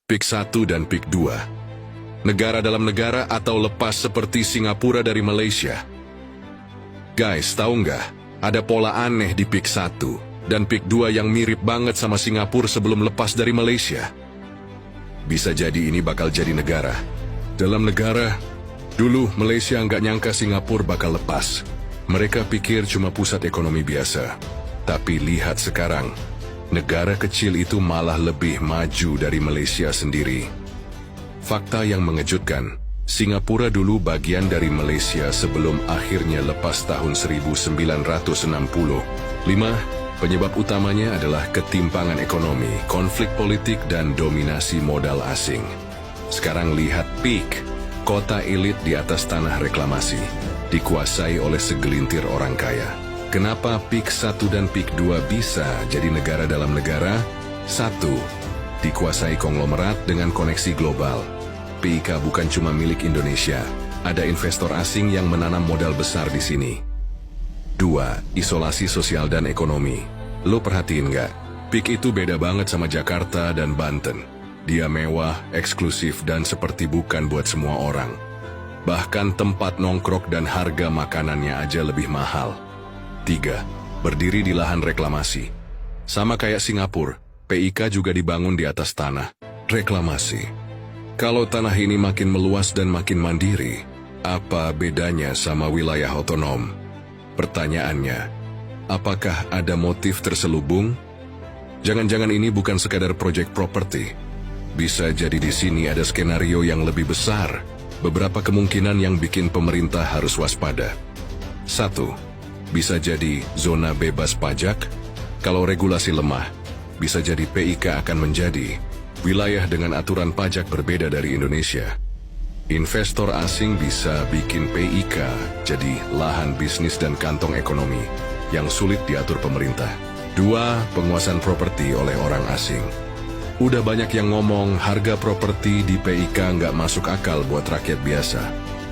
PIK 1 dan PIK 2. Negara dalam negara atau lepas seperti Singapura dari Malaysia. Guys, tahu nggak? Ada pola aneh di PIK 1 dan PIK 2 yang mirip banget sama Singapura sebelum lepas dari Malaysia. Bisa jadi ini bakal jadi negara. Dalam negara, dulu Malaysia nggak nyangka Singapura bakal lepas. Mereka pikir cuma pusat ekonomi biasa. Tapi lihat sekarang, negara kecil itu malah lebih maju dari Malaysia sendiri. Fakta yang mengejutkan, Singapura dulu bagian dari Malaysia sebelum akhirnya lepas tahun 1960. 5. Penyebab utamanya adalah ketimpangan ekonomi, konflik politik, dan dominasi modal asing. Sekarang lihat PIK, kota elit di atas tanah reklamasi, dikuasai oleh segelintir orang kaya. Kenapa PIK 1 dan PIK 2 bisa jadi negara dalam negara? 1. Dikuasai konglomerat dengan koneksi global. PIK bukan cuma milik Indonesia, ada investor asing yang menanam modal besar di sini. 2. Isolasi sosial dan ekonomi. Lo perhatiin nggak? PIK itu beda banget sama Jakarta dan Banten. Dia mewah, eksklusif, dan seperti bukan buat semua orang. Bahkan tempat nongkrong dan harga makanannya aja lebih mahal. 3. Berdiri di lahan reklamasi. Sama kayak Singapura, PIK juga dibangun di atas tanah reklamasi. Kalau tanah ini makin meluas dan makin mandiri, apa bedanya sama wilayah otonom? Pertanyaannya, apakah ada motif terselubung? Jangan-jangan ini bukan sekadar proyek properti. Bisa jadi di sini ada skenario yang lebih besar. Beberapa kemungkinan yang bikin pemerintah harus waspada. 1. Bisa jadi zona bebas pajak. Kalau regulasi lemah, bisa jadi PIK akan menjadi wilayah dengan aturan pajak berbeda dari Indonesia. Investor asing bisa bikin PIK jadi lahan bisnis dan kantong ekonomi yang sulit diatur pemerintah. 2. Penguasaan properti oleh orang asing. Udah banyak yang ngomong harga properti di PIK nggak masuk akal buat rakyat biasa.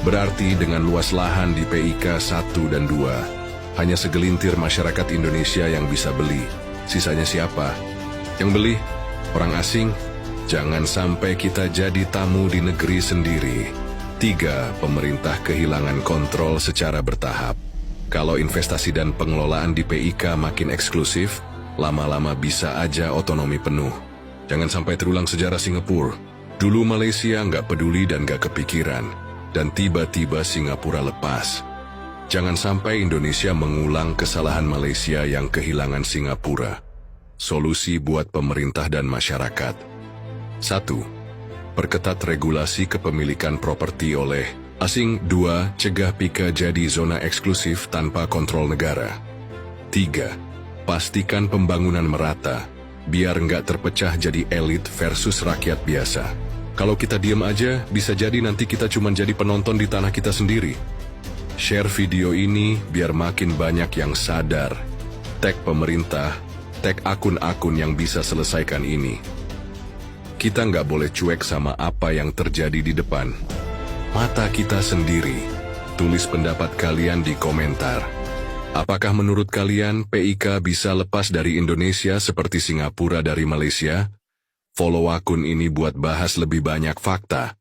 Berarti dengan luas lahan di PIK 1 dan 2, hanya segelintir masyarakat Indonesia yang bisa beli. Sisanya siapa? Yang beli? Orang asing? Jangan sampai kita jadi tamu di negeri sendiri. 3. Pemerintah kehilangan kontrol secara bertahap. Kalau investasi dan pengelolaan di PIK makin eksklusif, lama-lama bisa aja otonomi penuh. Jangan sampai terulang sejarah Singapura. Dulu Malaysia nggak peduli dan nggak kepikiran, dan tiba-tiba Singapura lepas. Jangan sampai Indonesia mengulang kesalahan Malaysia yang kehilangan Singapura. Solusi buat pemerintah dan masyarakat. 1. Perketat regulasi kepemilikan properti oleh asing. 2. Cegah PIK jadi zona eksklusif tanpa kontrol negara. 3. Pastikan pembangunan merata, biar nggak terpecah jadi elit versus rakyat biasa. Kalau kita diam aja, bisa jadi nanti kita cuma jadi penonton di tanah kita sendiri. Share video ini biar makin banyak yang sadar. Tag pemerintah, tag akun-akun yang bisa selesaikan ini. Kita nggak boleh cuek sama apa yang terjadi di depan mata kita sendiri. Tulis pendapat kalian di komentar. Apakah menurut kalian PIK bisa lepas dari Indonesia seperti Singapura dari Malaysia? Follow akun ini buat bahas lebih banyak fakta.